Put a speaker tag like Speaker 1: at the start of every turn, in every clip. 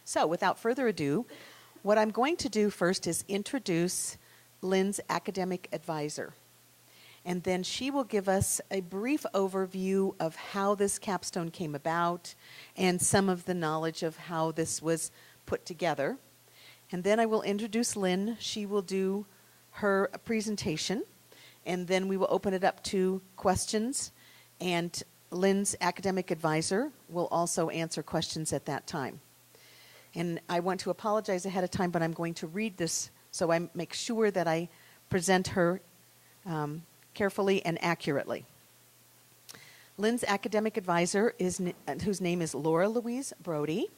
Speaker 1: So without further ado, what I'm going to do first is introduce Lynn's academic advisor. And then she will give us a brief overview of how this capstone came about and some of the knowledge of how this was put together. And then I will introduce Lynn. She will do her presentation, and then we will open it up to questions. And Lynn's academic advisor will also answer questions at that time. And I want to apologize ahead of time, but I'm going to read this so I make sure that I present her carefully and accurately. Lynn's academic advisor, whose name is Laura Louise Brody.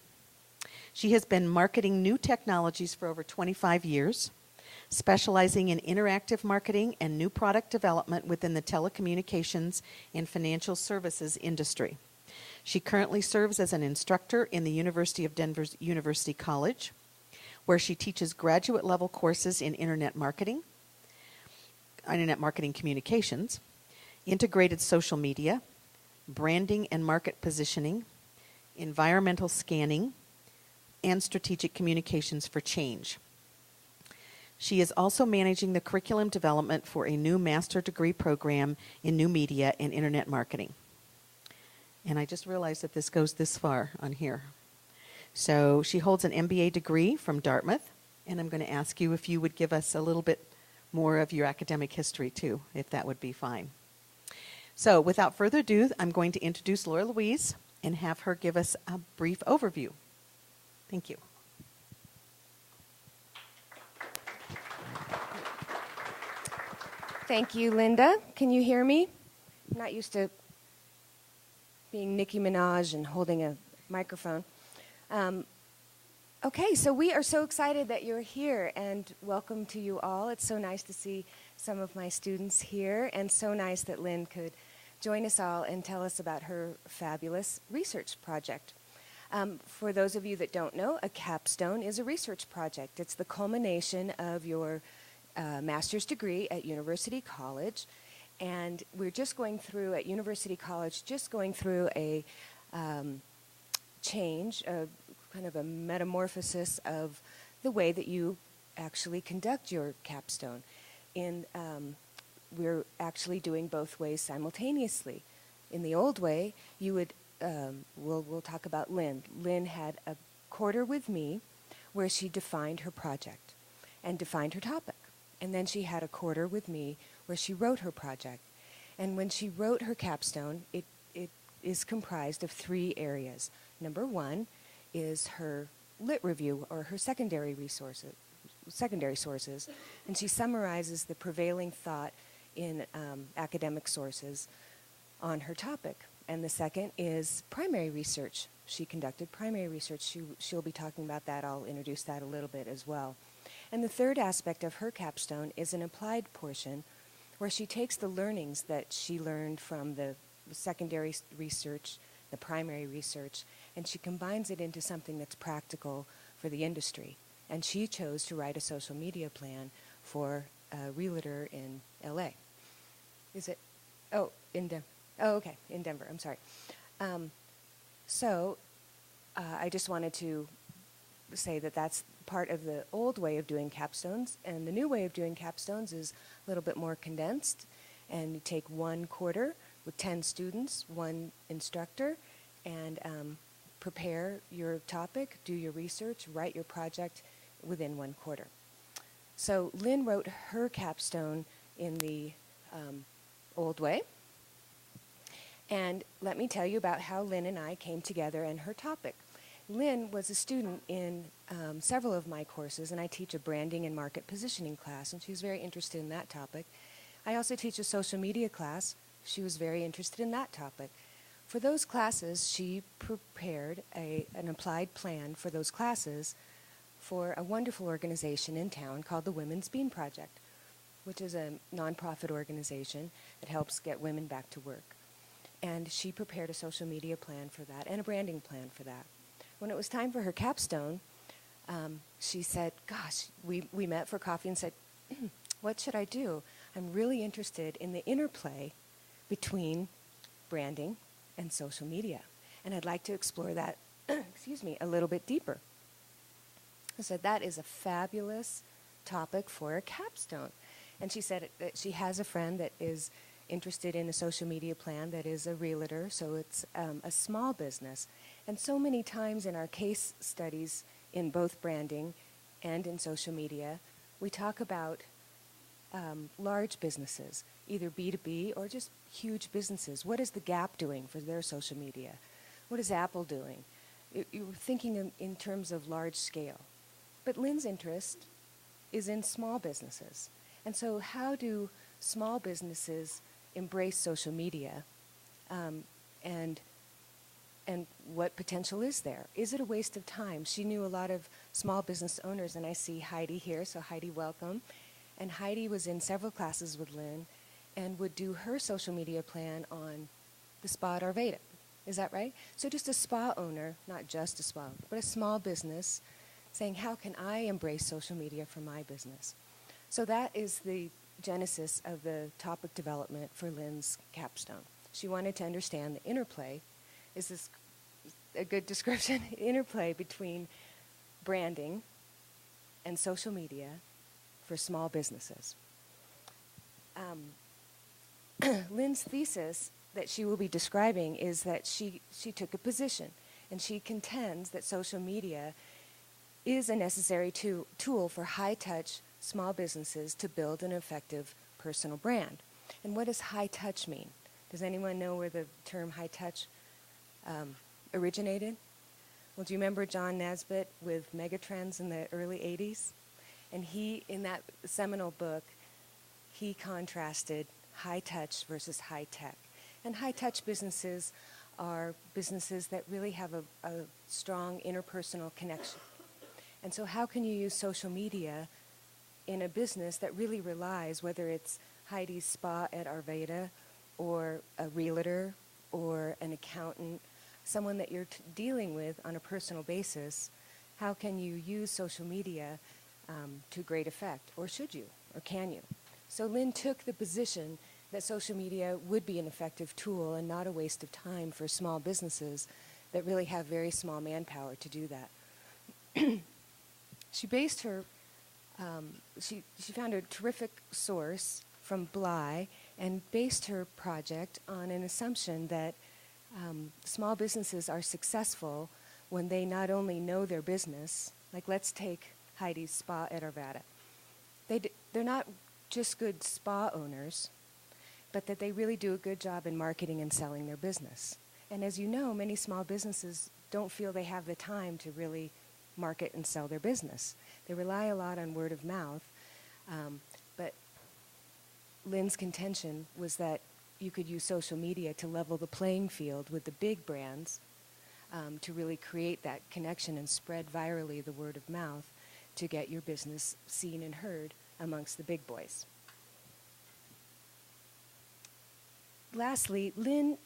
Speaker 1: She has been marketing new technologies for over 25 years, specializing in interactive marketing and new product development within the telecommunications and financial services industry. She currently serves as an instructor in the University of Denver's University College, where she teaches graduate-level courses in internet marketing communications, integrated social media, branding and market positioning, environmental scanning, and strategic communications for change. She is also managing the curriculum development for a new master's degree program in new media and internet marketing. And I just realized that this goes this far on here. So she holds an MBA degree from Dartmouth, and I'm going to ask you if you would give us a little bit more of your academic history too, if that would be fine. So without further ado, I'm going to introduce Laura Louise and have her give us a brief overview. Thank you.
Speaker 2: Thank you, Linda. Can you hear me? I'm not used to being Nicki Minaj and holding a microphone. Okay, so we are so excited that you're here, and welcome to you all. It's so nice to see some of my students here, and so nice that Lynn could join us all and tell us about her fabulous research project. For those of you that don't know, a capstone is a research project. It's the culmination of your master's degree at University College, and we're just going through, at University College, a change, kind of a metamorphosis of the way that you actually conduct your capstone. We're actually doing both ways simultaneously. In the old way, you would, we'll talk about Lynn. Lynn had a quarter with me where she defined her project and defined her topic. And then she had a quarter with me where she wrote her project. And when she wrote her capstone, it is comprised of 3 areas. Number 1 is her lit review, or her secondary sources, and she summarizes the prevailing thought in academic sources on her topic. And the second is primary research. She conducted primary research. She'll be talking about that. I'll introduce that a little bit as well. And the third aspect of her capstone is an applied portion where she takes the learnings that she learned from the secondary research, the primary research, and she combines it into something that's practical for the industry. And she chose to write a social media plan for a realtor in LA. Is it? Oh, in Denver. Oh, okay, in Denver. I'm sorry. I just wanted to say that that's part of the old way of doing capstones, and the new way of doing capstones is a little bit more condensed, and you take 1 quarter with 10 students, 1 instructor, and prepare your topic, do your research, write your project within 1 quarter. So Lynn wrote her capstone in the old way, and let me tell you about how Lynn and I came together and her topic. Lynn was a student in several of my courses, and I teach a branding and market positioning class, and she was very interested in that topic. I also teach a social media class. She was very interested in that topic. For those classes, she prepared an applied plan for those classes for a wonderful organization in town called the Women's Bean Project, which is a nonprofit organization that helps get women back to work. And she prepared a social media plan for that and a branding plan for that. When it was time for her capstone, she said, gosh, we met for coffee and said, what should I do? I'm really interested in the interplay between branding and social media. And I'd like to explore that, a little bit deeper. I said, that is a fabulous topic for a capstone. And she said that she has a friend that is interested in a social media plan that is a realtor, so it's a small business. And so many times in our case studies in both branding and in social media, we talk about large businesses, either B2B or just huge businesses. What is the Gap doing for their social media? What is Apple doing? You're thinking in terms of large scale. But Lynn's interest is in small businesses. And so how do small businesses embrace social media? And what potential is there? Is it a waste of time? She knew a lot of small business owners, and I see Heidi here, so Heidi, welcome. And Heidi was in several classes with Lynn and would do her social media plan on the spa at Arvada. Is that right? So just a spa owner, not just a spa, but a small business, saying, how can I embrace social media for my business? So that is the genesis of the topic development for Lynn's capstone. She wanted to understand the interplay. Is this a good description? Interplay between branding and social media for small businesses. Lynn's thesis that she will be describing is that she took a position, and she contends that social media is a necessary tool for high-touch small businesses to build an effective personal brand. And what does high-touch mean? Does anyone know where the term high-touch originated? Well, do you remember John Nesbitt with Megatrends in the early 80s? And he, in that seminal book, he contrasted high-touch versus high-tech. And high-touch businesses are businesses that really have a strong interpersonal connection. And so how can you use social media in a business that really relies, whether it's Heidi's Spa at Arvada or a realtor or an accountant, someone that you're dealing with on a personal basis, how can you use social media to great effect? Or should you? Or can you? So Lynn took the position that social media would be an effective tool and not a waste of time for small businesses that really have very small manpower to do that. She based her, she found a terrific source from Bly and based her project on an assumption that small businesses are successful when they not only know their business, like let's take Heidi's Spa at Arvada. They're not just good spa owners, but that they really do a good job in marketing and selling their business. And as you know, many small businesses don't feel they have the time to really market and sell their business. They rely a lot on word of mouth, but Lynn's contention was that you could use social media to level the playing field with the big brands to really create that connection and spread virally the word of mouth to get your business seen and heard amongst the big boys. Lastly, Lynn,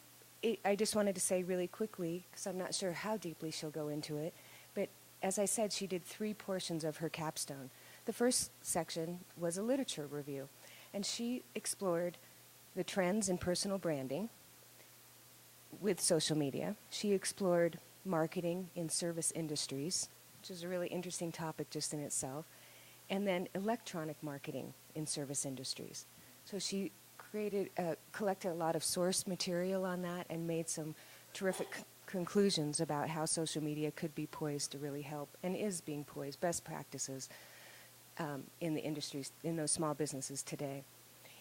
Speaker 2: I just wanted to say really quickly, because I'm not sure how deeply she'll go into it, but as I said, she did 3 portions of her capstone. The first section was a literature review, and she explored the trends in personal branding with social media. She explored marketing in service industries, which is a really interesting topic just in itself, and then electronic marketing in service industries. So she collected a lot of source material on that and made some terrific conclusions about how social media could be poised to really help, and is being poised, best practices in the industries, in those small businesses today.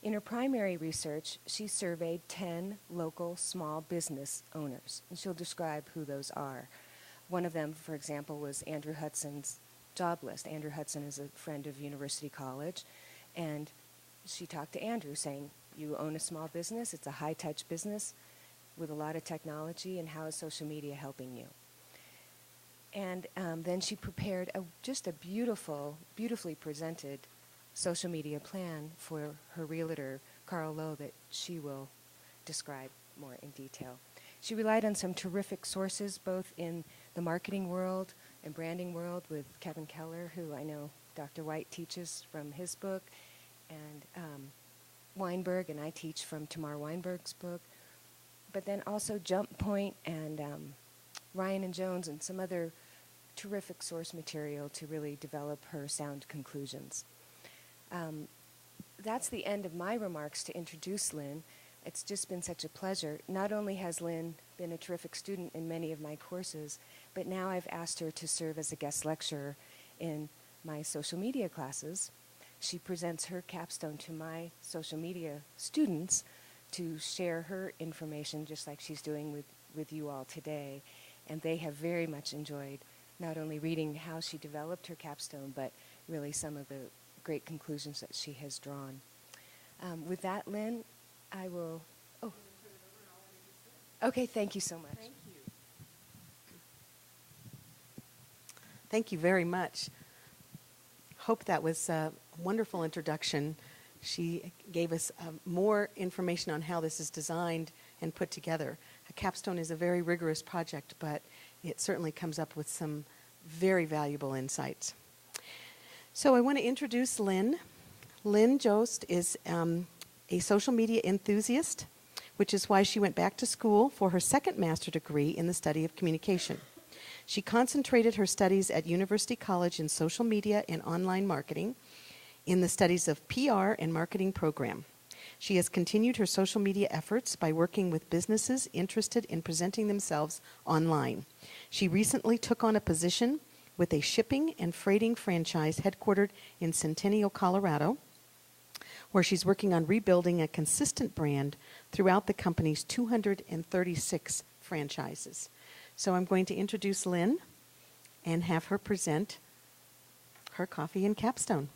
Speaker 2: In her primary research, she surveyed 10 local small business owners, and she'll describe who those are. One of them, for example, was Andrew Hudson's job list. Andrew Hudson is a friend of University College, and she talked to Andrew saying, you own a small business, it's a high-touch business with a lot of technology, and how is social media helping you? And then she prepared just a beautifully presented social media plan for her realtor, Carl Lowe, that she will describe more in detail. She relied on some terrific sources, both in the marketing world and branding world, with Kevin Keller, who I know Dr. White teaches from his book, and Weinberg, and I teach from Tamar Weinberg's book, but then also Jump Point and Ryan and Jones and some other terrific source material to really develop her sound conclusions. That's the end of my remarks to introduce Lynn. It's just been such a pleasure. Not only has Lynn been a terrific student in many of my courses, but now I've asked her to serve as a guest lecturer in my social media classes. She presents her capstone to my social media students to share her information, just like she's doing with you all today. And they have very much enjoyed not only reading how she developed her capstone, but really some of the great conclusions that she has drawn. With that, Lynn, I will... Oh. Okay, thank you so much.
Speaker 1: Thank you. Thank you very much. Hope that was a wonderful introduction. She gave us more information on how this is designed and put together. A capstone is a very rigorous project, but it certainly comes up with some very valuable insights. So I want to introduce Lynn. Lynn Jost is a social media enthusiast, which is why she went back to school for her second master's degree in the study of communication. She concentrated her studies at University College in social media and online marketing in the studies of PR and marketing program. She has continued her social media efforts by working with businesses interested in presenting themselves online. She recently took on a position with a shipping and freighting franchise headquartered in Centennial, Colorado, where she's working on rebuilding a consistent brand throughout the company's 236 franchises. So I'm going to introduce Lynn and have her present her coffee and capstone.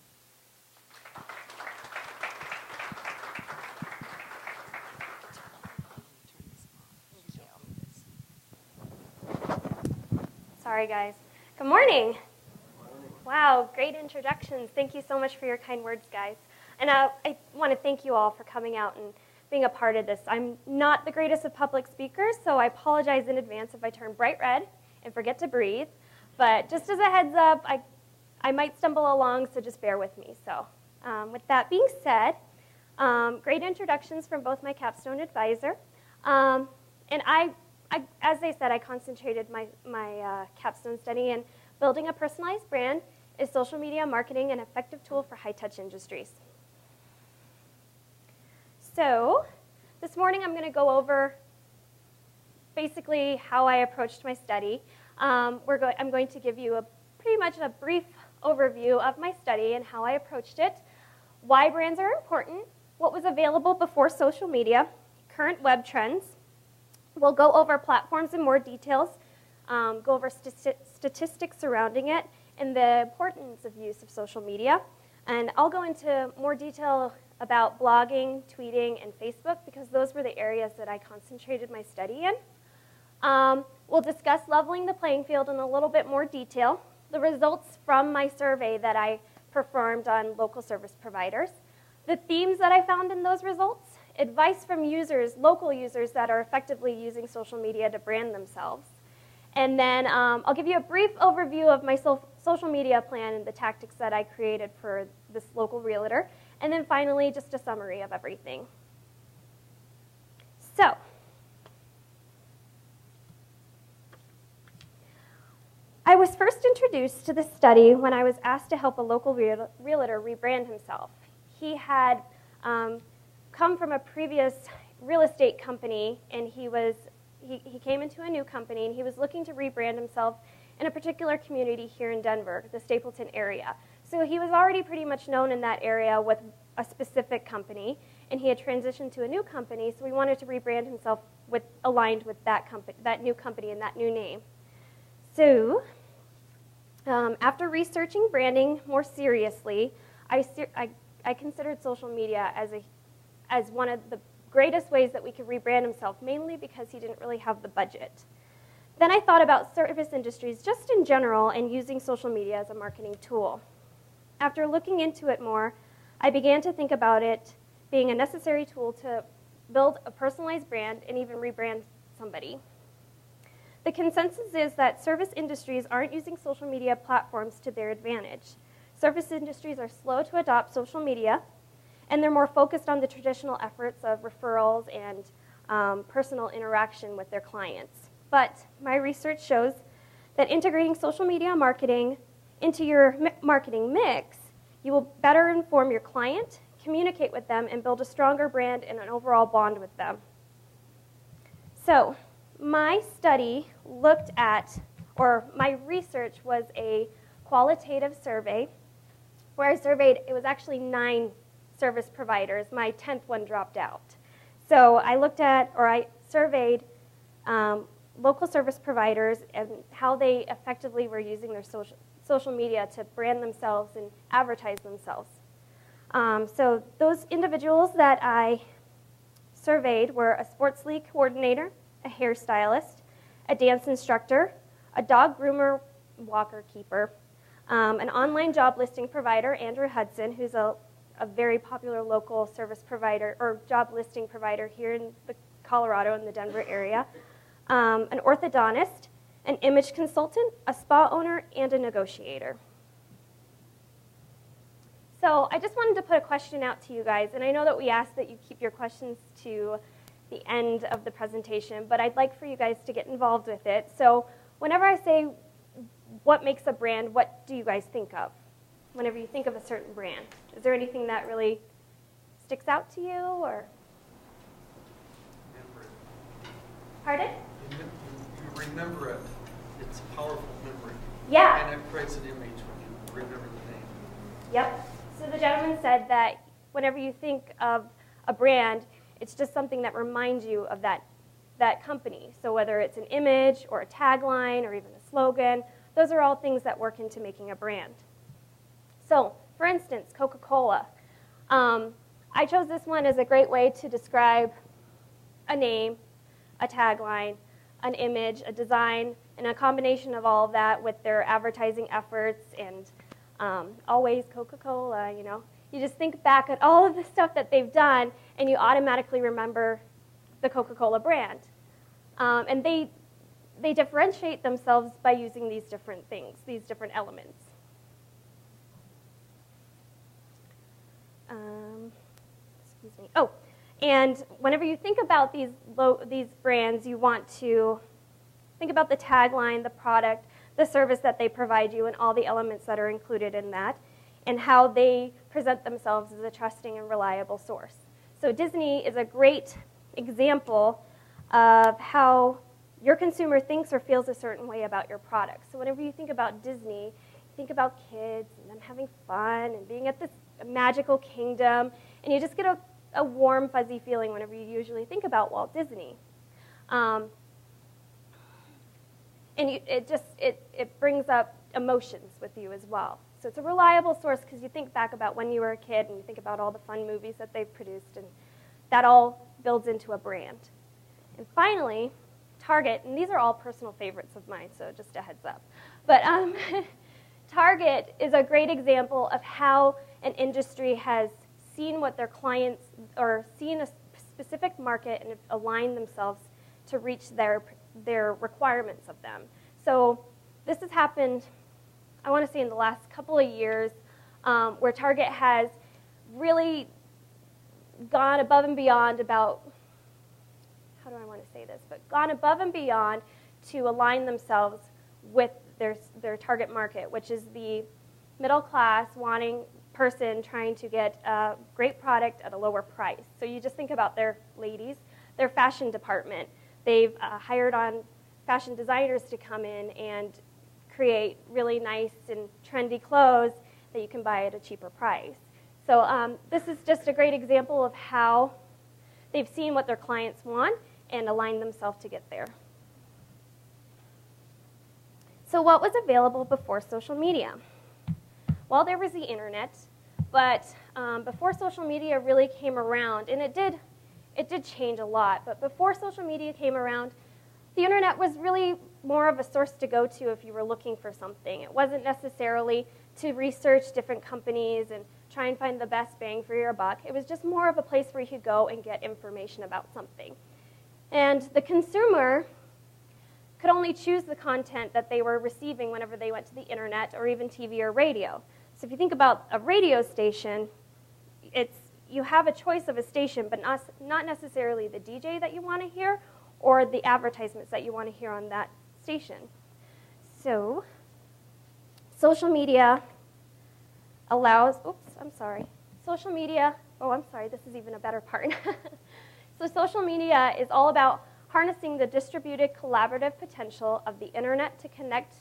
Speaker 3: Sorry, guys. Good morning. Wow, great introductions. Thank you so much for your kind words, guys. And I want to thank you all for coming out and being a part of this. I'm not the greatest of public speakers, so I apologize in advance if I turn bright red and forget to breathe. But just as a heads up, I might stumble along, so just bear with me. So with that being said, great introductions from both my capstone advisor. And as they said, I concentrated my capstone study in building a personalized brand is social media marketing an effective tool for high-touch industries. So this morning I'm going to go over basically how I approached my study. I'm going to give you pretty much a brief overview of my study and how I approached it, why brands are important, what was available before social media, current web trends. We'll go over platforms in more details, go over statistics surrounding it, and the importance of use of social media. And I'll go into more detail about blogging, tweeting, and Facebook, because those were the areas that I concentrated my study in. We'll discuss leveling the playing field in a little bit more detail, the results from my survey that I performed on local service providers, the themes that I found in those results, advice from users, local users that are effectively using social media to brand themselves. And then I'll give you a brief overview of my social media plan and the tactics that I created for this local realtor. And then finally, just a summary of everything. So, I was first introduced to this study when I was asked to help a local realtor rebrand himself. He had come from a previous real estate company, and he came into a new company, and he was looking to rebrand himself in a particular community here in Denver, the Stapleton area. So he was already pretty much known in that area with a specific company, and he had transitioned to a new company, so he wanted to rebrand himself aligned with that new company and that new name. So after researching branding more seriously, I considered social media as one of the greatest ways that we could rebrand himself, mainly because he didn't really have the budget. Then I thought about service industries just in general and using social media as a marketing tool. After looking into it more, I began to think about it being a necessary tool to build a personalized brand and even rebrand somebody. The consensus is that service industries aren't using social media platforms to their advantage. Service industries are slow to adopt social media, and they're more focused on the traditional efforts of referrals and personal interaction with their clients. But my research shows that integrating social media marketing into your marketing mix, you will better inform your client, communicate with them, and build a stronger brand and an overall bond with them. So my study looked at, or my research was a qualitative survey where I surveyed, it was actually 9 service providers. My 10th one dropped out. So I looked at, or I surveyed local service providers and how they effectively were using their social media to brand themselves and advertise themselves. So those individuals that I surveyed were a sports league coordinator, a hairstylist, a dance instructor, a dog groomer, walker keeper, an online job listing provider, Andrew Hudson, who's a very popular local service provider or job listing provider here in the Colorado in the Denver area, an orthodontist, an image consultant, a spa owner, and a negotiator. So I just wanted to put a question out to you guys, and I know that we asked that you keep your questions to the end of the presentation, but I'd like for you guys to get involved with it. So whenever I say what makes a brand, what do you guys think of? Whenever you think of a certain brand, is there anything that really sticks out to you, or?
Speaker 4: Remember it.
Speaker 3: Pardon?
Speaker 4: You remember it. It's a powerful memory.
Speaker 3: Yeah.
Speaker 4: And it creates an image when you remember the name.
Speaker 3: Yep. So the gentleman said that whenever you think of a brand, it's just something that reminds you of that company. So whether it's an image or a tagline or even a slogan, those are all things that work into making a brand. So, for instance, Coca-Cola. I chose this one as a great way to describe a name, a tagline, an image, a design, and a combination of all of that with their advertising efforts and always Coca-Cola, you know. You just think back at all of the stuff that they've done, and you automatically remember the Coca-Cola brand. And they differentiate themselves by using these different things, these different elements. Excuse me. Oh, and whenever you think about these brands, you want to think about the tagline, the product, the service that they provide you, and all the elements that are included in that, and how they present themselves as a trusting and reliable source. So Disney is a great example of how your consumer thinks or feels a certain way about your product. So whenever you think about Disney, you think about kids and them having fun and being at this magical kingdom, and you just get a warm, fuzzy feeling whenever you usually think about Walt Disney. And it brings up emotions with you as well. So it's a reliable source because you think back about when you were a kid and you think about all the fun movies that they've produced, and that all builds into a brand. And finally, Target, and these are all personal favorites of mine, so just a heads up. But Target is a great example of how an industry has seen what their clients, or seen a specific market and aligned themselves to reach their requirements of them. So this has happened, I want to say, in the last couple of years, where Target has really gone above and beyond about, how do I want to say this, but gone above and beyond to align themselves with their target market, which is the middle class wanting person trying to get a great product at a lower price. So you just think about their ladies, their fashion department. They've hired on fashion designers to come in and create really nice and trendy clothes that you can buy at a cheaper price. So this is just a great example of how they've seen what their clients want and aligned themselves to get there. So what was available before social media? Well, there was the internet, but before social media really came around, and it did change a lot, but before social media came around, the internet was really more of a source to go to if you were looking for something. It wasn't necessarily to research different companies and try and find the best bang for your buck. It was just more of a place where you could go and get information about something. And the consumer could only choose the content that they were receiving whenever they went to the internet or even TV or radio. So if you think about a radio station, you have a choice of a station, but not necessarily the DJ that you want to hear or the advertisements that you want to hear on that station. So, social media allows, social media, this is even a better part. So social media is all about harnessing the distributed collaborative potential of the internet to connect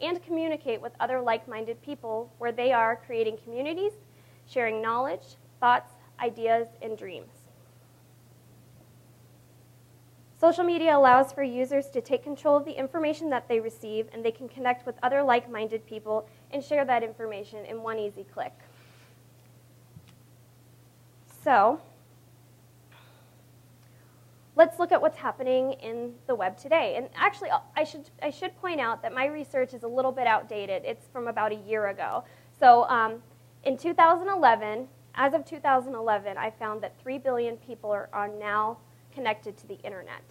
Speaker 3: and communicate with other like-minded people where they are creating communities, sharing knowledge, thoughts, ideas, and dreams. Social media allows for users to take control of the information that they receive, and they can connect with other like-minded people and share that information in one easy click. So, let's look at what's happening in the web today. And actually, I should point out that my research is a little bit outdated. It's from about a year ago. So in 2011, as of 2011, I found that 3 billion people are now connected to the internet.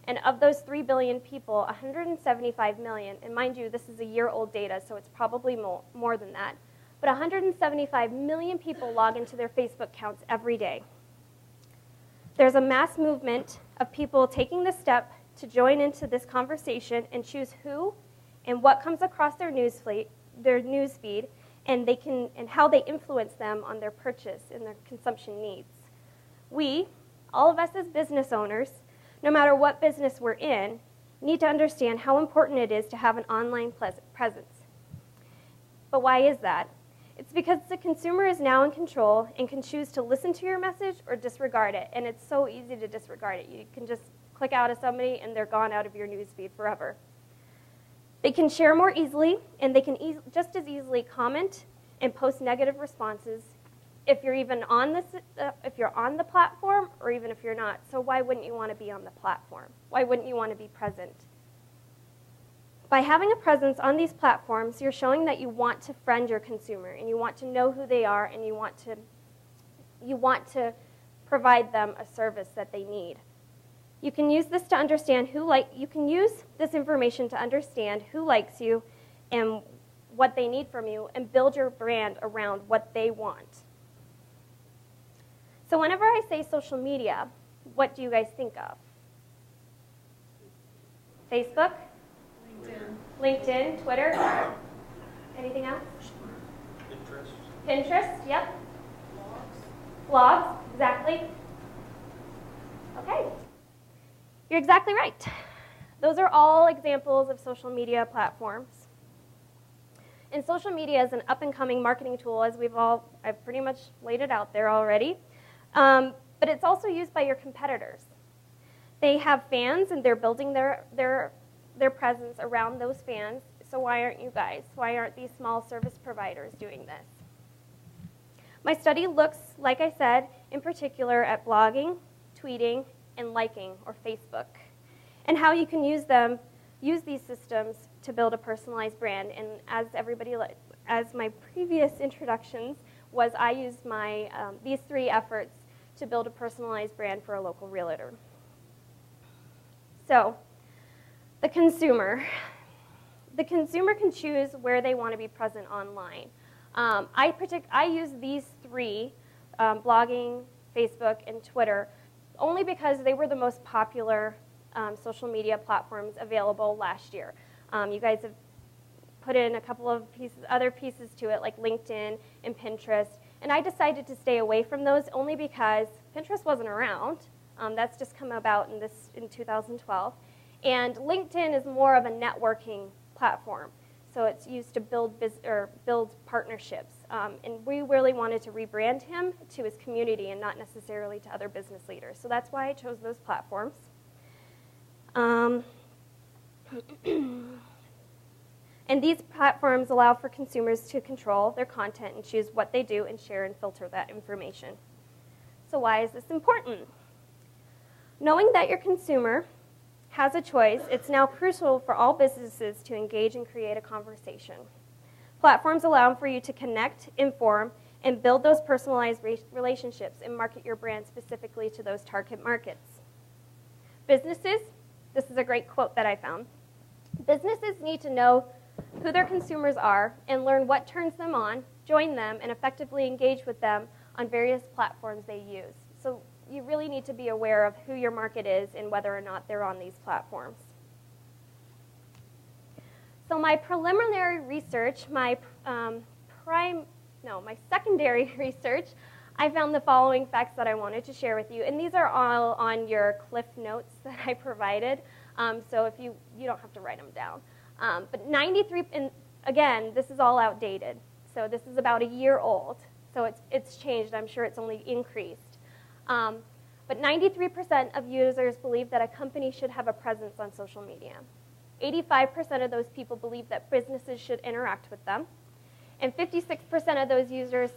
Speaker 3: And of those 3 billion people, 175 million, and mind you, this is a year-old data, so it's probably more than that, but 175 million people log into their Facebook accounts every day. There's a mass movement of people taking the step to join into this conversation and choose who and what comes across their news feed, and how they influence them on their purchase and their consumption needs. We, all of us as business owners, no matter what business we're in, need to understand how important it is to have an online presence. But why is that? It's because the consumer is now in control and can choose to listen to your message or disregard it. And it's so easy to disregard it. You can just click out of somebody and they're gone out of your newsfeed forever. They can share more easily, and they can just as easily comment and post negative responses if you're even on if you're on the platform, or even if you're not. So why wouldn't you want to be on the platform? Why wouldn't you want to be present? By having a presence on these platforms, you're showing that you want to friend your consumer, and you want to know who they are, and you want to provide them a service that they need. You can use this to understand you can use this information to understand who likes you and what they need from you, and build your brand around what they want. So whenever I say social media, what do you guys think of? Facebook? LinkedIn, Twitter, anything else? Pinterest, yep. Blogs, exactly. Okay, you're exactly right. Those are all examples of social media platforms. And social media is an up-and-coming marketing tool, as I've pretty much laid it out there already. But it's also used by your competitors. They have fans, and they're building their presence around those fans. So why aren't you guys? Why aren't these small service providers doing this? My study looks, like I said, in particular at blogging, tweeting, and liking, or Facebook, and how you can use these systems to build a personalized brand. And as my previous introductions was, I used these 3 efforts to build a personalized brand for a local realtor. So, the consumer can choose where they want to be present online. I use these 3, blogging, Facebook, and Twitter, only because they were the most popular social media platforms available last year. You guys have put in a couple of other pieces to it, like LinkedIn and Pinterest, and I decided to stay away from those only because Pinterest wasn't around. That's just come about in 2012. And LinkedIn is more of a networking platform. So it's used to build partnerships. And we really wanted to rebrand him to his community and not necessarily to other business leaders. So that's why I chose those platforms. And these platforms allow for consumers to control their content and choose what they do and share and filter that information. So why is this important? Knowing that your consumer has a choice, it's now crucial for all businesses to engage and create a conversation. Platforms allow for you to connect, inform, and build those personalized relationships and market your brand specifically to those target markets. Businesses, this is a great quote that I found. Businesses need to know who their consumers are and learn what turns them on, join them, and effectively engage with them on various platforms they use. So you really need to be aware of who your market is and whether or not they're on these platforms. So my preliminary research, my secondary research, I found the following facts that I wanted to share with you. And these are all on your Cliff Notes that I provided. So if you don't have to write them down. But 93, and again, this is all outdated. So this is about a year old. So it's changed. I'm sure it's only increased. But 93% of users believe that a company should have a presence on social media. 85% of those people believe that businesses should interact with them. And 56% of those users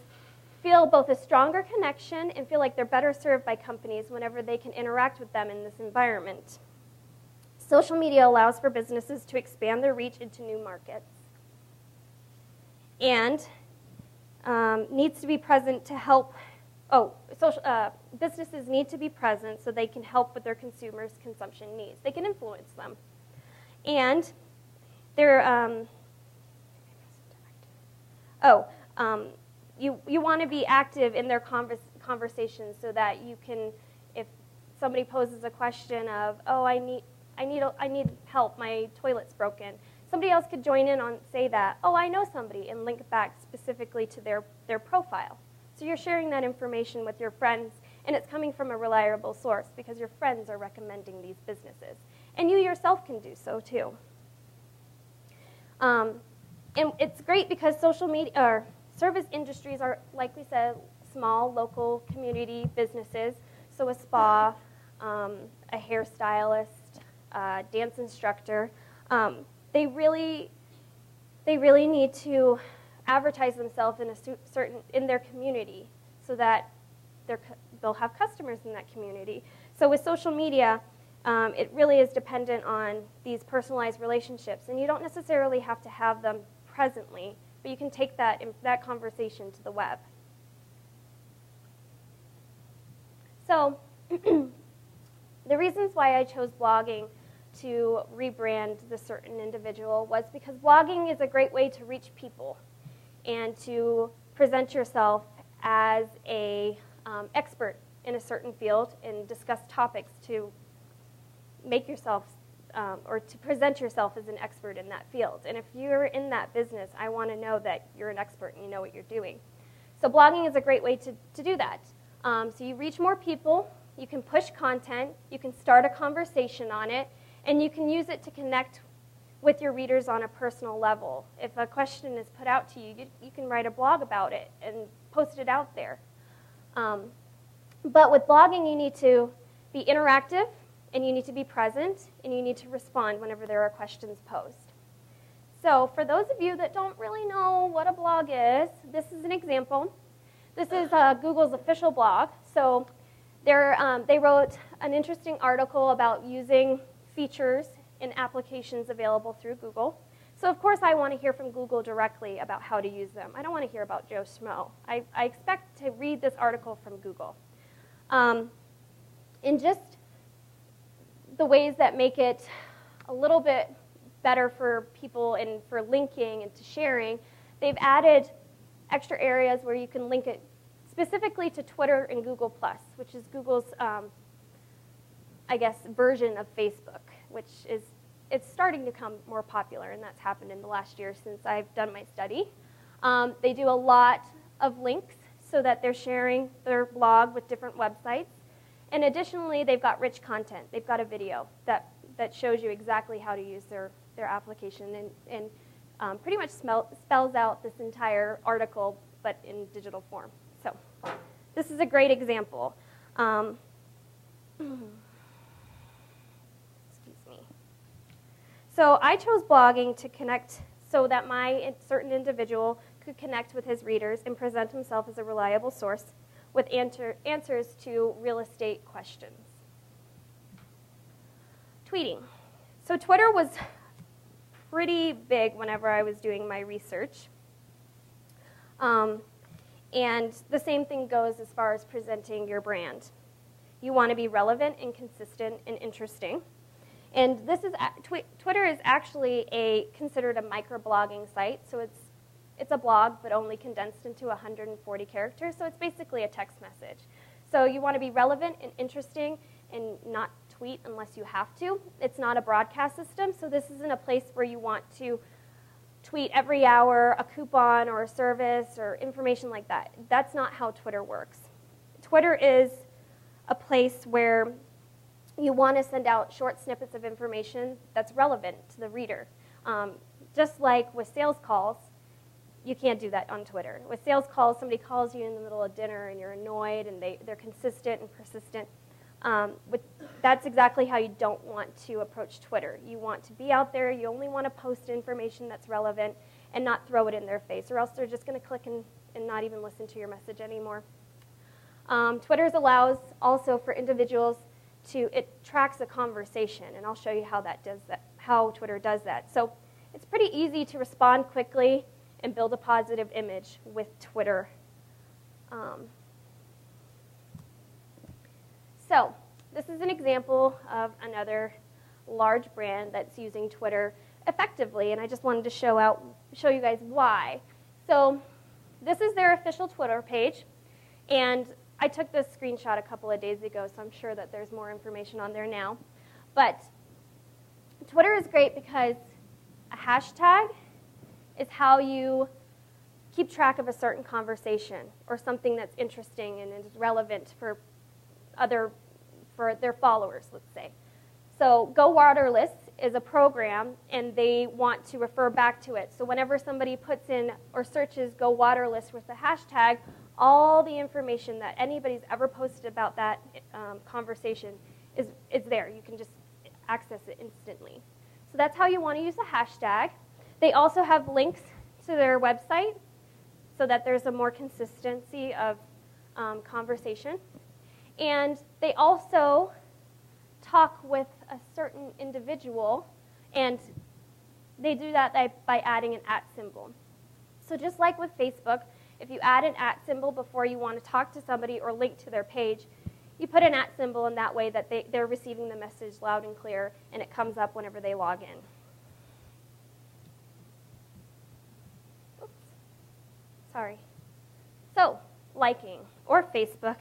Speaker 3: feel both a stronger connection and feel like they're better served by companies whenever they can interact with them in this environment. Social media allows for businesses to expand their reach into new markets and needs to be present to help. Businesses need to be present so they can help with their consumers' consumption needs. They can influence them. And they're, you want to be active in their conversations so that you can, if somebody poses a question of, oh, I need help, my toilet's broken, somebody else could join in on say that, oh, I know somebody, and link back specifically to their profile. So you're sharing that information with your friends, and it's coming from a reliable source because your friends are recommending these businesses. And you yourself can do so too. And it's great because social media or service industries are, like we said, small local community businesses. So a spa, a hairstylist, dance instructor, they really need to advertise themselves in their community so that they'll have customers in that community. So with social media, it really is dependent on these personalized relationships, and you don't necessarily have to have them presently, but you can take that conversation to the web. So the reasons why I chose blogging to rebrand the certain individual was because blogging is a great way to reach people and to present yourself as a expert in a certain field and discuss topics to make yourself or to present yourself as an expert in that field. And if you're in that business, I want to know that you're an expert and you know what you're doing. So blogging is a great way to do that. So you reach more people, you can push content, you can start a conversation on it, and you can use it to connect with your readers on a personal level. If a question is put out to you, you can write a blog about it and post it out there. But with blogging, you need to be interactive, and you need to be present, and you need to respond whenever there are questions posed. So for those of you that don't really know what a blog is, this is an example. This is Google's official blog. So they wrote an interesting article about using features in applications available through Google. So of course I want to hear from Google directly about how to use them. I don't want to hear about Joe Schmo. I expect to read this article from Google. And just the ways that make it a little bit better for people and for linking and to sharing, they've added extra areas where you can link it specifically to Twitter and Google+, which is Google's, I guess, version of Facebook, which is, it's starting to become more popular, and that's happened in the last year since I've done my study. They do a lot of links so that they're sharing their blog with different websites. And additionally, they've got rich content. They've got a video that shows you exactly how to use their application and pretty much spells out this entire article, but in digital form. So this is a great example. Excuse me. So I chose blogging to connect so that my certain individual could connect with his readers and present himself as a reliable source with answers to real estate questions. Tweeting. So Twitter was pretty big whenever I was doing my research. And the same thing goes as far as presenting your brand. You want to be relevant and consistent and interesting. And this is Twitter is actually considered a microblogging site, so it's a blog, but only condensed into 140 characters, so it's basically a text message. So you want to be relevant and interesting and not tweet unless you have to. It's not a broadcast system, so this isn't a place where you want to tweet every hour a coupon or a service or information like that. That's not how Twitter works. Twitter is a place where you want to send out short snippets of information that's relevant to the reader. Just like with sales calls, you can't do that on Twitter. With sales calls, somebody calls you in the middle of dinner and you're annoyed and they're consistent and persistent. That's exactly how you don't want to approach Twitter. You want to be out there, you only want to post information that's relevant and not throw it in their face, or else they're just going to click and not even listen to your message anymore. Twitter allows also for individuals it tracks a conversation, and I'll show you how Twitter does that. So it's pretty easy to respond quickly and build a positive image with Twitter. So this is an example of another large brand that's using Twitter effectively, and I just wanted to show you guys why. So this is their official Twitter page, and I took this screenshot a couple of days ago, so I'm sure that there's more information on there now. But Twitter is great because a hashtag is how you keep track of a certain conversation or something that's interesting and is relevant for their followers, let's say. So Go Waterless is a program, and they want to refer back to it. So whenever somebody puts in or searches Go Waterless with the hashtag, all the information that anybody's ever posted about that conversation is there. You can just access it instantly. So that's how you want to use a hashtag. They also have links to their website so that there's a more consistency of conversation. And they also talk with a certain individual, and they do that by adding an @ symbol. So just like with Facebook, if you add an @ symbol before you want to talk to somebody or link to their page, you put an @ symbol in that way that they're receiving the message loud and clear, and it comes up whenever they log in. Oops. Sorry. So, liking, or Facebook.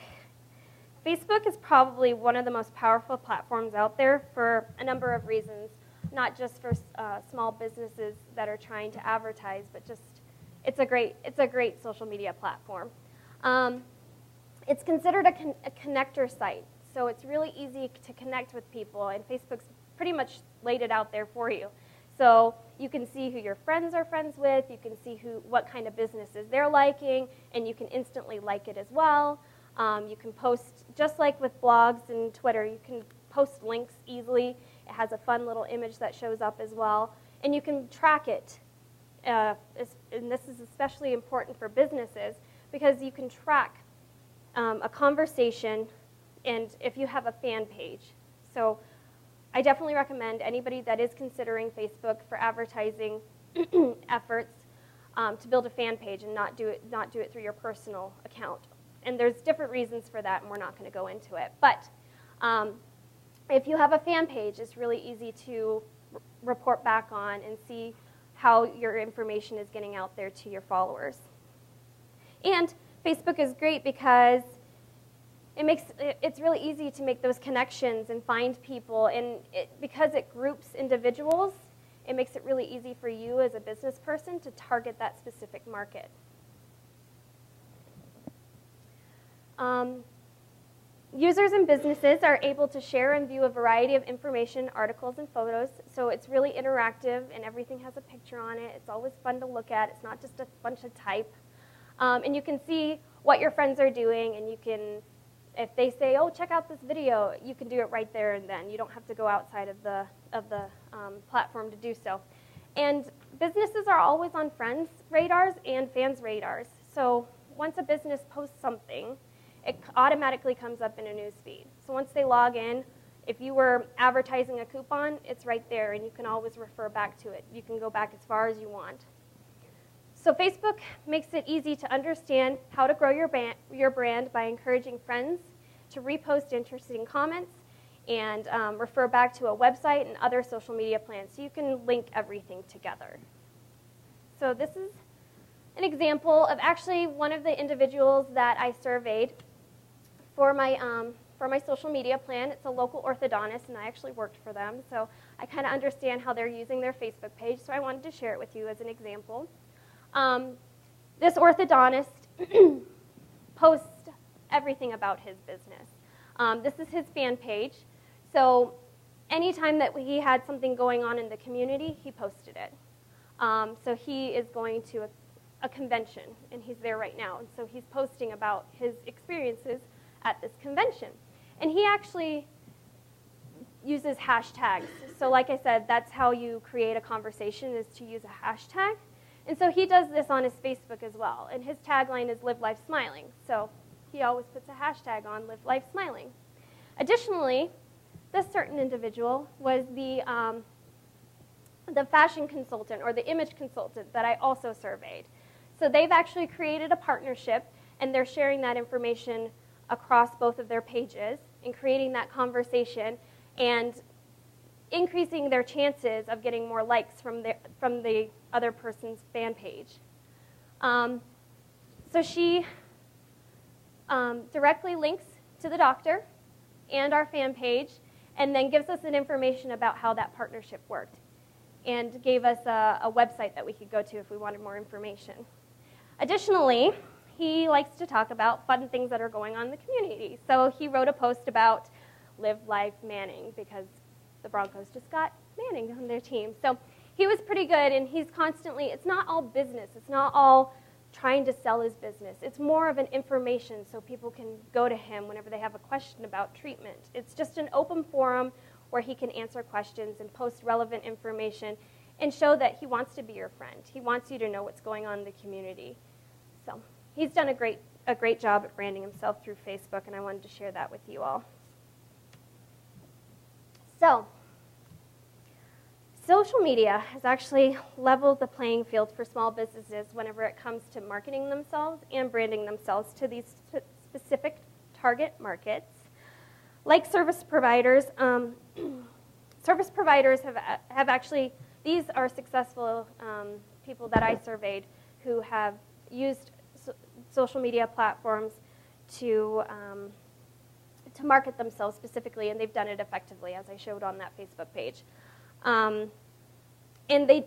Speaker 3: Facebook is probably one of the most powerful platforms out there for a number of reasons, not just for small businesses that are trying to advertise, but just it's a great social media platform. It's considered a connector site, so it's really easy to connect with people, and Facebook's pretty much laid it out there for you. So you can see who your friends are friends with, you can see what kind of businesses they're liking, and you can instantly like it as well. You can post, just like with blogs and Twitter, you can post links easily. It has a fun little image that shows up as well, and you can track it. And this is especially important for businesses because you can track a conversation, and if you have a fan page. So I definitely recommend anybody that is considering Facebook for advertising efforts to build a fan page and not do it through your personal account. And there's different reasons for that, and we're not going to go into it. But if you have a fan page, it's really easy to report back on and see how your information is getting out there to your followers. And Facebook is great because it's really easy to make those connections and find people. And because it groups individuals, it makes it really easy for you as a business person to target that specific market. Users and businesses are able to share and view a variety of information, articles, and photos. So it's really interactive, and everything has a picture on it. It's always fun to look at. It's not just a bunch of type. And you can see what your friends are doing, and you can, if they say, oh, check out this video, you can do it right there and then. You don't have to go outside of the platform to do so. And businesses are always on friends' radars and fans' radars. So once a business posts something, it automatically comes up in a news feed. So once they log in, if you were advertising a coupon, it's right there, and you can always refer back to it. You can go back as far as you want. So Facebook makes it easy to understand how to grow your brand by encouraging friends to repost interesting comments and refer back to a website and other social media plans. So you can link everything together. So this is an example of actually one of the individuals that I surveyed for my for my social media plan. It's a local orthodontist, and I actually worked for them, so I kind of understand how they're using their Facebook page, so I wanted to share it with you as an example. This orthodontist posts everything about his business. This is his fan page, so anytime that he had something going on in the community, he posted it. So he is going to a convention, and he's there right now, and so he's posting about his experiences at this convention. And he actually uses hashtags. So like I said, that's how you create a conversation, is to use a hashtag. And so he does this on his Facebook as well. And his tagline is Live Life Smiling. So he always puts a hashtag on Live Life Smiling. Additionally, this certain individual was the fashion consultant or the image consultant that I also surveyed. So they've actually created a partnership, and they're sharing that information across both of their pages and creating that conversation and increasing their chances of getting more likes from the other person's fan page. So she directly links to the doctor and our fan page, and then gives us an information about how that partnership worked, and gave us a website that we could go to if we wanted more information. Additionally, he likes to talk about fun things that are going on in the community. So he wrote a post about Live Life Manning, because the Broncos just got Manning on their team. So he was pretty good, and he's constantly, it's not all business. It's not all trying to sell his business. It's more of an information so people can go to him whenever they have a question about treatment. It's just an open forum where he can answer questions and post relevant information and show that he wants to be your friend. He wants you to know what's going on in the community. So he's done a great job at branding himself through Facebook, and I wanted to share that with you all. So social media has actually leveled the playing field for small businesses whenever it comes to marketing themselves and branding themselves to these specific target markets. Like service providers, service providers have actually, these are successful people that I surveyed who have used social media platforms to market themselves specifically, and they've done it effectively, as I showed on that Facebook page. And they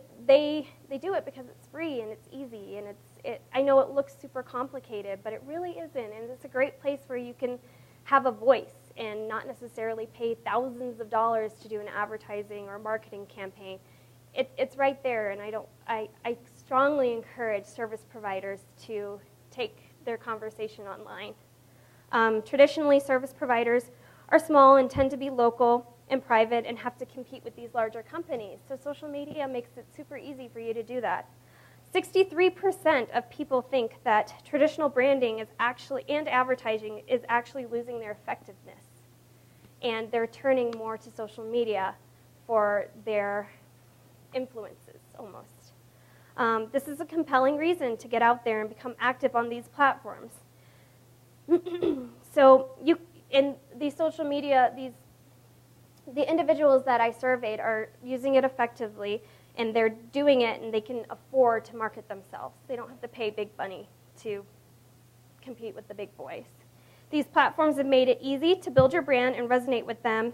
Speaker 3: do it because it's free and it's easy, and I know it looks super complicated, but it really isn't, and it's a great place where you can have a voice and not necessarily pay thousands of dollars to do an advertising or marketing campaign. It's right there, and I strongly encourage service providers to take their conversation online. Traditionally, service providers are small and tend to be local and private and have to compete with these larger companies. So social media makes it super easy for you to do that. 63% of people think that traditional branding is actually, and advertising is actually losing their effectiveness. And they're turning more to social media for their influences, almost. This is a compelling reason to get out there and become active on these platforms. So in these social media, the individuals that I surveyed are using it effectively, and they're doing it, and they can afford to market themselves. They don't have to pay big money to compete with the big boys. These platforms have made it easy to build your brand and resonate with them,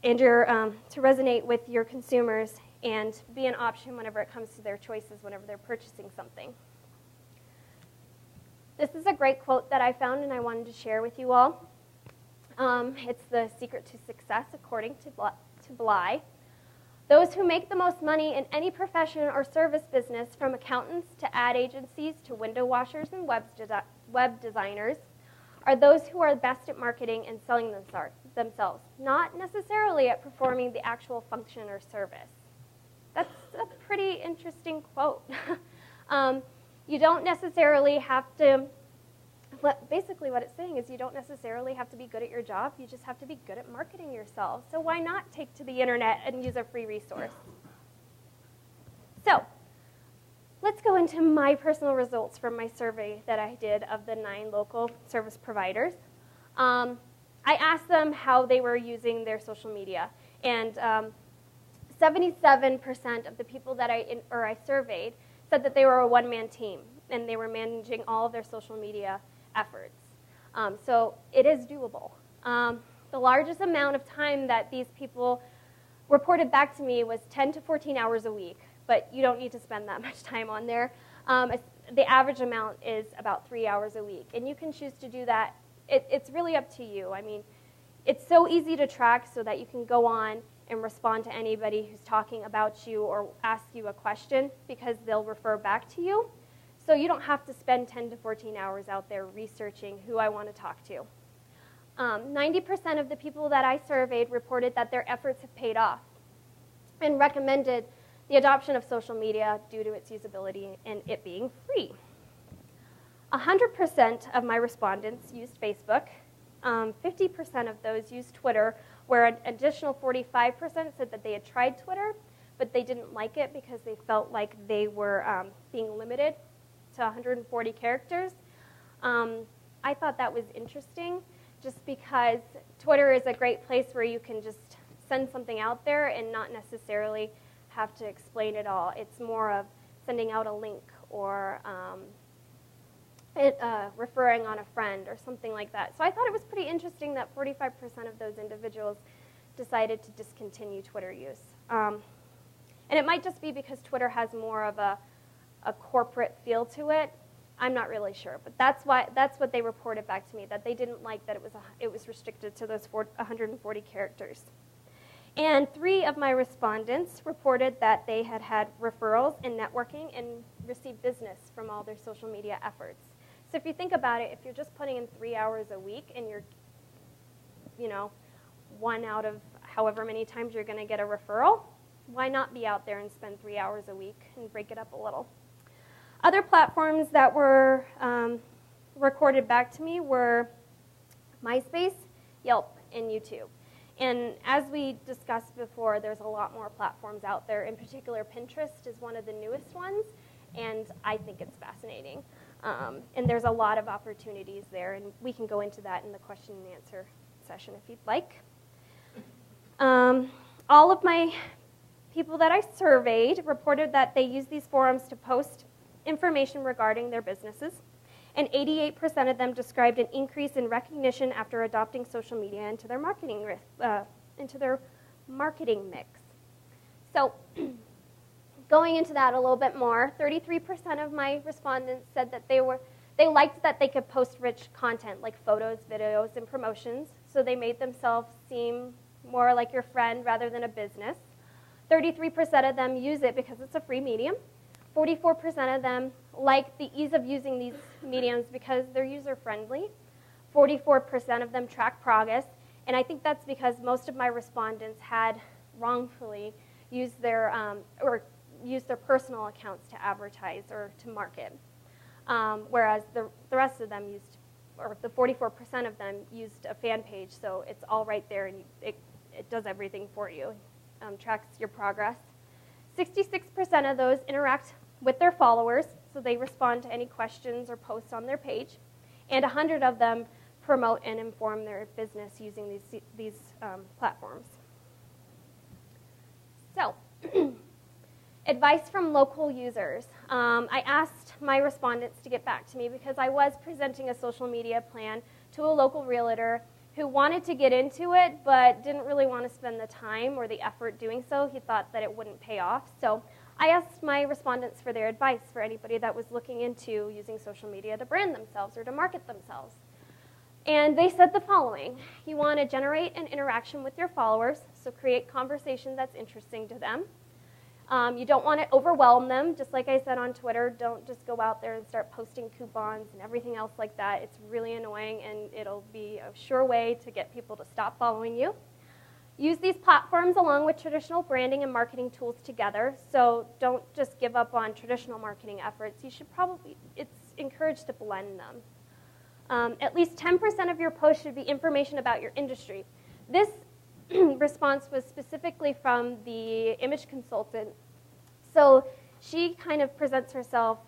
Speaker 3: and to resonate with your consumers, and be an option whenever it comes to their choices, whenever they're purchasing something. This is a great quote that I found, and I wanted to share with you all. It's the secret to success, according to Bly. Those who make the most money in any profession or service business, from accountants to ad agencies to window washers and web designers, are those who are best at marketing and selling themselves, not necessarily at performing the actual function or service. That's a pretty interesting quote. You don't necessarily have to, basically what it's saying is you don't necessarily have to be good at your job, you just have to be good at marketing yourself. So why not take to the internet and use a free resource? So let's go into my personal results from my survey that I did of the 9 local service providers. I asked them how they were using their social media, and 77% of the people that I surveyed said that they were a one-man team, and they were managing all of their social media efforts. So it is doable. The largest amount of time that these people reported back to me was 10 to 14 hours a week, but you don't need to spend that much time on there. The average amount is about 3 hours a week, and you can choose to do that. It's really up to you. I mean, it's so easy to track so that you can go on and respond to anybody who's talking about you or ask you a question because they'll refer back to you. So you don't have to spend 10 to 14 hours out there researching who I want to talk to. 90% of the people that I surveyed reported that their efforts have paid off and recommended the adoption of social media due to its usability and it being free. 100% of my respondents used Facebook. 50% of those used Twitter, where an additional 45% said that they had tried Twitter, but they didn't like it because they felt like they were being limited to 140 characters. I thought that was interesting just because Twitter is a great place where you can just send something out there and not necessarily have to explain it all. It's more of sending out a link or referring on a friend or something like that. So I thought it was pretty interesting that 45% of those individuals decided to discontinue Twitter use. And it might just be because Twitter has more of a corporate feel to it. I'm not really sure, but that's what they reported back to me, that they didn't like that it was restricted to those 140 characters. And 3 of my respondents reported that they had had referrals and networking and received business from all their social media efforts. So if you think about it, if you're just putting in 3 hours a week and you're, 1 out of however many times you're going to get a referral, why not be out there and spend 3 hours a week and break it up a little? Other platforms that were recorded back to me were MySpace, Yelp, and YouTube. And as we discussed before, there's a lot more platforms out there. In particular, Pinterest is one of the newest ones, and I think it's fascinating. And there's a lot of opportunities there, and we can go into that in the question and answer session if you'd like. All of my people that I surveyed reported that they use these forums to post information regarding their businesses, and 88% of them described an increase in recognition after adopting social media into their marketing mix. So going into that a little bit more, 33% of my respondents said that they liked that they could post rich content like photos, videos, and promotions, so they made themselves seem more like your friend rather than a business. 33% of them use it because it's a free medium. 44% of them like the ease of using these mediums because they're user-friendly. 44% of them track progress, and I think that's because most of my respondents had wrongfully used their personal accounts to advertise or to market, whereas the rest of them used, or the 44% of them used a fan page, so it's all right there and it does everything for you, tracks your progress. 66% of those interact with their followers, so they respond to any questions or posts on their page, and 100 of them promote and inform their business using these platforms. So, advice from local users. I asked my respondents to get back to me because I was presenting a social media plan to a local realtor who wanted to get into it but didn't really want to spend the time or the effort doing so. He thought that it wouldn't pay off. So I asked my respondents for their advice for anybody that was looking into using social media to brand themselves or to market themselves. And they said the following: you want to generate an interaction with your followers, so create conversation that's interesting to them. You don't want to overwhelm them. Just like I said on Twitter, don't just go out there and start posting coupons and everything else like that. It's really annoying, and it'll be a sure way to get people to stop following you. Use these platforms along with traditional branding and marketing tools together, so don't just give up on traditional marketing efforts. It's encouraged to blend them. At least 10% of your posts should be information about your industry. This response was specifically from the image consultant. So she kind of presents herself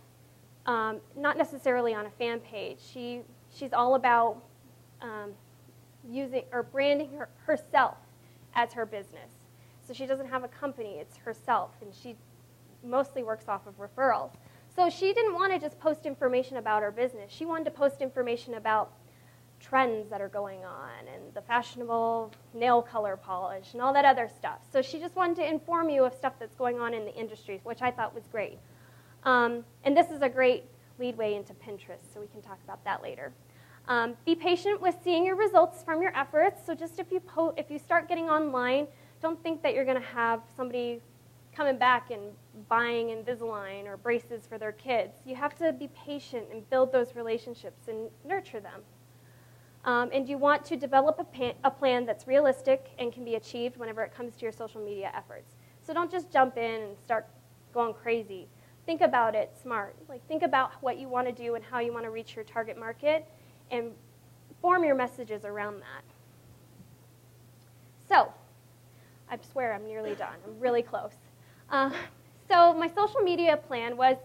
Speaker 3: not necessarily on a fan page. She's all about using or branding herself as her business. So she doesn't have a company, it's herself, and she mostly works off of referrals. So she didn't want to just post information about her business. She wanted to post information about trends that are going on and the fashionable nail color polish and all that other stuff. So she just wanted to inform you of stuff that's going on in the industry, which I thought was great. And this is a great leadway into Pinterest, so we can talk about that later. Be patient with seeing your results from your efforts. So just if you start getting online, don't think that you're going to have somebody coming back and buying Invisalign or braces for their kids. You have to be patient and build those relationships and nurture them. And you want to develop a plan that's realistic and can be achieved whenever it comes to your social media efforts. So don't just jump in and start going crazy. Think about it smart. Like, think about what you want to do and how you want to reach your target market and form your messages around that. So, I swear I'm nearly done. I'm really close. So my social media plan was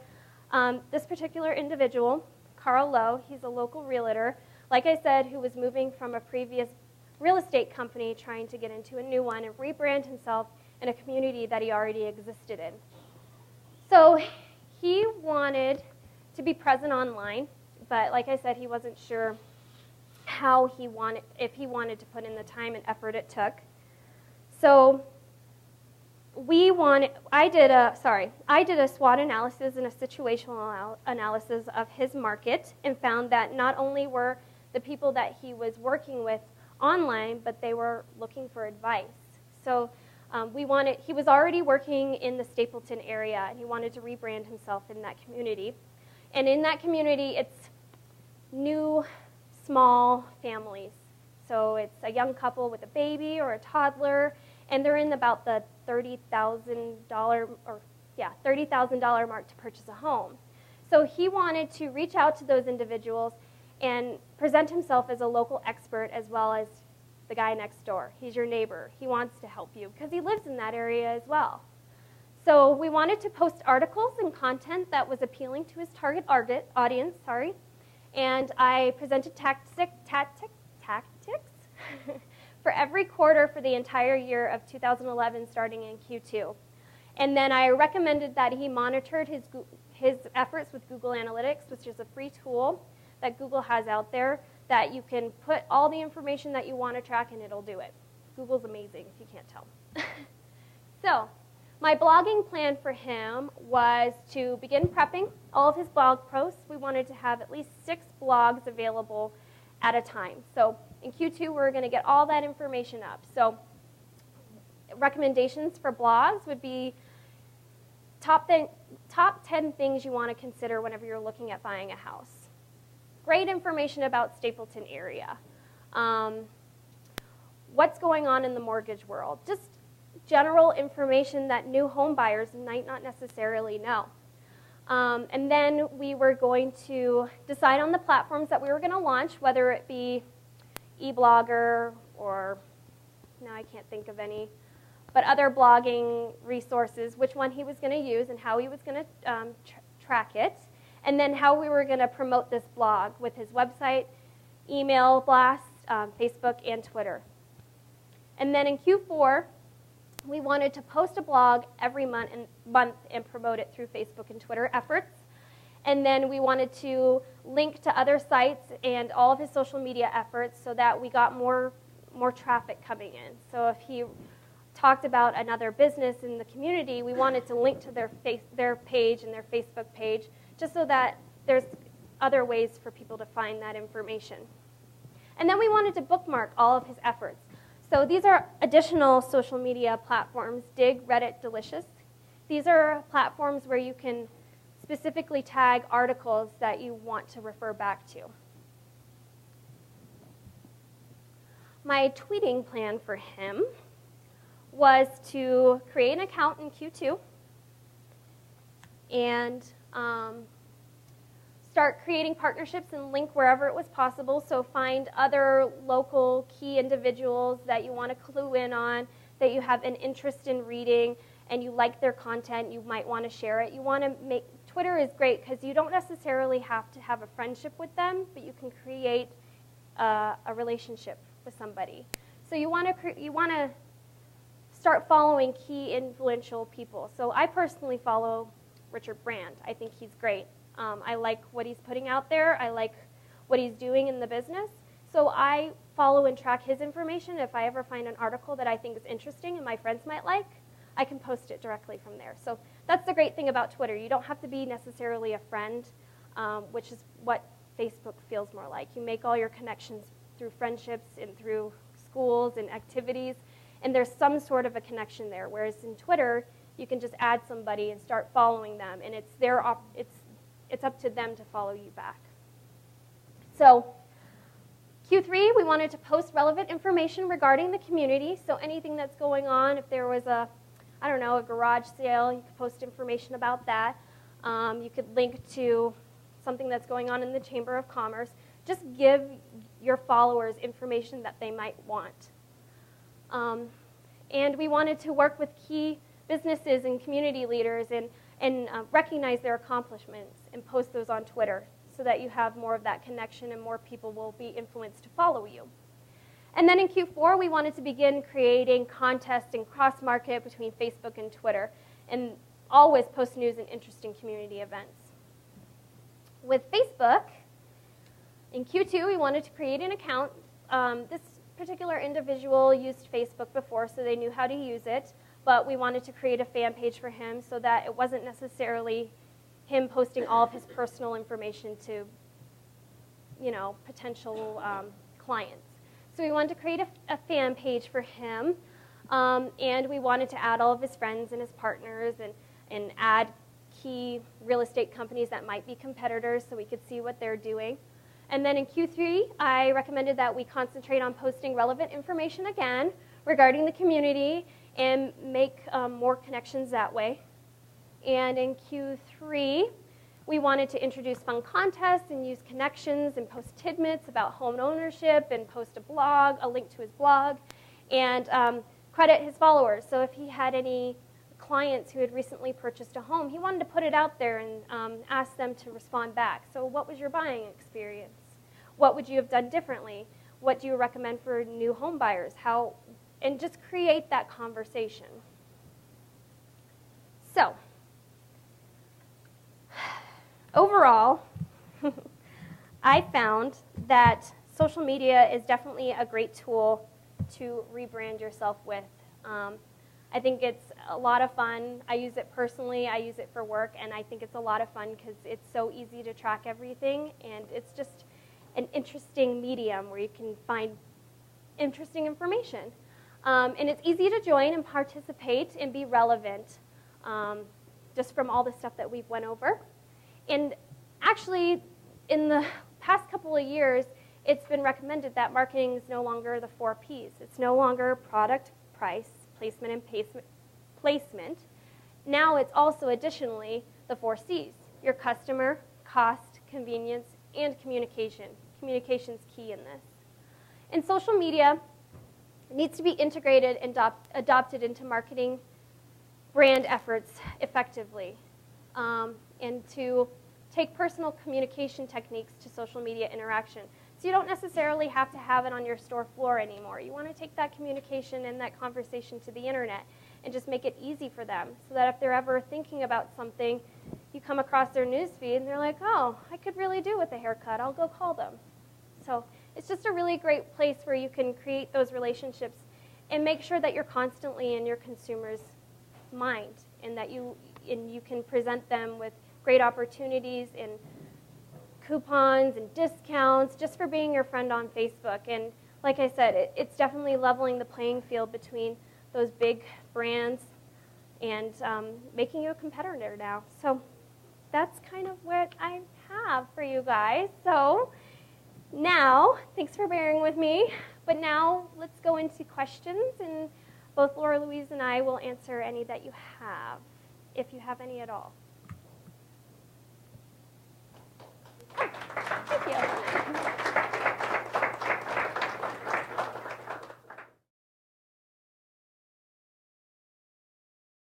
Speaker 3: this particular individual, Carl Lowe. He's a local realtor, like I said, who was moving from a previous real estate company trying to get into a new one and rebrand himself in a community that he already existed in. So he wanted to be present online, but like I said, he wasn't sure if he wanted to put in the time and effort it took. So I did a SWOT analysis and a situational analysis of his market and found that not only were the people that he was working with online, but they were looking for advice. So he was already working in the Stapleton area, and he wanted to rebrand himself in that community. And in that community, it's new, small families. So it's a young couple with a baby or a toddler, and they're in about the $30,000 mark to purchase a home. So he wanted to reach out to those individuals and present himself as a local expert as well as the guy next door. He's your neighbor. He wants to help you because he lives in that area as well. So we wanted to post articles and content that was appealing to his target audience, and I presented tactics for every quarter for the entire year of 2011 starting in Q2. And then I recommended that he monitored his efforts with Google Analytics, which is a free tool that Google has out there that you can put all the information that you want to track and it'll do it. Google's amazing if you can't tell. So my blogging plan for him was to begin prepping all of his blog posts. We wanted to have at least 6 blogs available at a time. So in Q2, we're going to get all that information up. So recommendations for blogs would be top 10 things you want to consider whenever you're looking at buying a house. Great information about Stapleton area. What's going on in the mortgage world? Just general information that new home buyers might not necessarily know. And then we were going to decide on the platforms that we were going to launch, whether it be eBlogger or, now I can't think of any, but other blogging resources, which one he was going to use and how he was going to track it, and then how we were going to promote this blog with his website, email blasts, Facebook, and Twitter. And then in Q4, we wanted to post a blog every month and promote it through Facebook and Twitter efforts. And then we wanted to link to other sites and all of his social media efforts so that we got more traffic coming in. So if he talked about another business in the community, we wanted to link to their page and their Facebook page just so that there's other ways for people to find that information. And then we wanted to bookmark all of his efforts. So these are additional social media platforms, Dig, Reddit, Delicious. These are platforms where you can specifically tag articles that you want to refer back to. My tweeting plan for him was to create an account in Q2 and start creating partnerships and link wherever it was possible. So find other local key individuals that you want to clue in on, that you have an interest in reading, and you like their content, you might want to share it. You want to make, Twitter is great because you don't necessarily have to have a friendship with them, but you can create a relationship with somebody. So you want to start following key influential people. So I personally follow Richard Brand. I think he's great. I like what he's putting out there. I like what he's doing in the business. So I follow and track his information. If I ever find an article that I think is interesting and my friends might like, I can post it directly from there. So that's the great thing about Twitter. You don't have to be necessarily a friend, which is what Facebook feels more like. You make all your connections through friendships and through schools and activities, and there's some sort of a connection there. Whereas in Twitter, you can just add somebody and start following them, and it's up to them to follow you back. So Q3, we wanted to post relevant information regarding the community. So anything that's going on, if there was a garage sale, you could post information about that. You could link to something that's going on in the Chamber of Commerce. Just give your followers information that they might want. And we wanted to work with key businesses and community leaders and recognize their accomplishments and post those on Twitter so that you have more of that connection and more people will be influenced to follow you. And then in Q4, we wanted to begin creating contests and cross-market between Facebook and Twitter and always post news and interesting community events. With Facebook, in Q2, we wanted to create an account. This particular individual used Facebook before, so they knew how to use it, but we wanted to create a fan page for him so that it wasn't necessarily him posting all of his personal information to, potential clients. So we wanted to create a fan page for him, and we wanted to add all of his friends and his partners and add key real estate companies that might be competitors so we could see what they're doing. And then in Q3, I recommended that we concentrate on posting relevant information again regarding the community and make more connections that way. And in Q3, we wanted to introduce fun contests and use connections and post tidbits about home ownership and post a link to his blog, and credit his followers. So if he had any clients who had recently purchased a home, he wanted to put it out there and ask them to respond back. So what was your buying experience? What would you have done differently? What do you recommend for new home buyers? And just create that conversation. So, overall, I found that social media is definitely a great tool to rebrand yourself with. I think it's a lot of fun. I use it personally. I use it for work, and I think it's a lot of fun because it's so easy to track everything, and it's just an interesting medium where you can find interesting information. And it's easy to join and participate and be relevant just from all the stuff that we've went over. And actually, in the past couple of years, it's been recommended that marketing is no longer the 4 Ps. It's no longer product, price, placement, and placement. Now it's also additionally the 4 Cs, your customer, cost, convenience, and communication. Communication's key in this. And social media needs to be integrated and adopted into marketing brand efforts effectively, and to take personal communication techniques to social media interaction. So you don't necessarily have to have it on your store floor anymore. You want to take that communication and that conversation to the internet and just make it easy for them so that if they're ever thinking about something, you come across their news feed and they're like, oh, I could really do with a haircut. I'll go call them. So it's just a really great place where you can create those relationships and make sure that you're constantly in your consumer's mind and that you can present them with great opportunities and coupons and discounts just for being your friend on Facebook. And like I said, it's definitely leveling the playing field between those big brands and making you a competitor now. So that's kind of what I have for you guys. So now, thanks for bearing with me, but now let's go into questions, and both Laura Louise and I will answer any that you have, if you have any at all.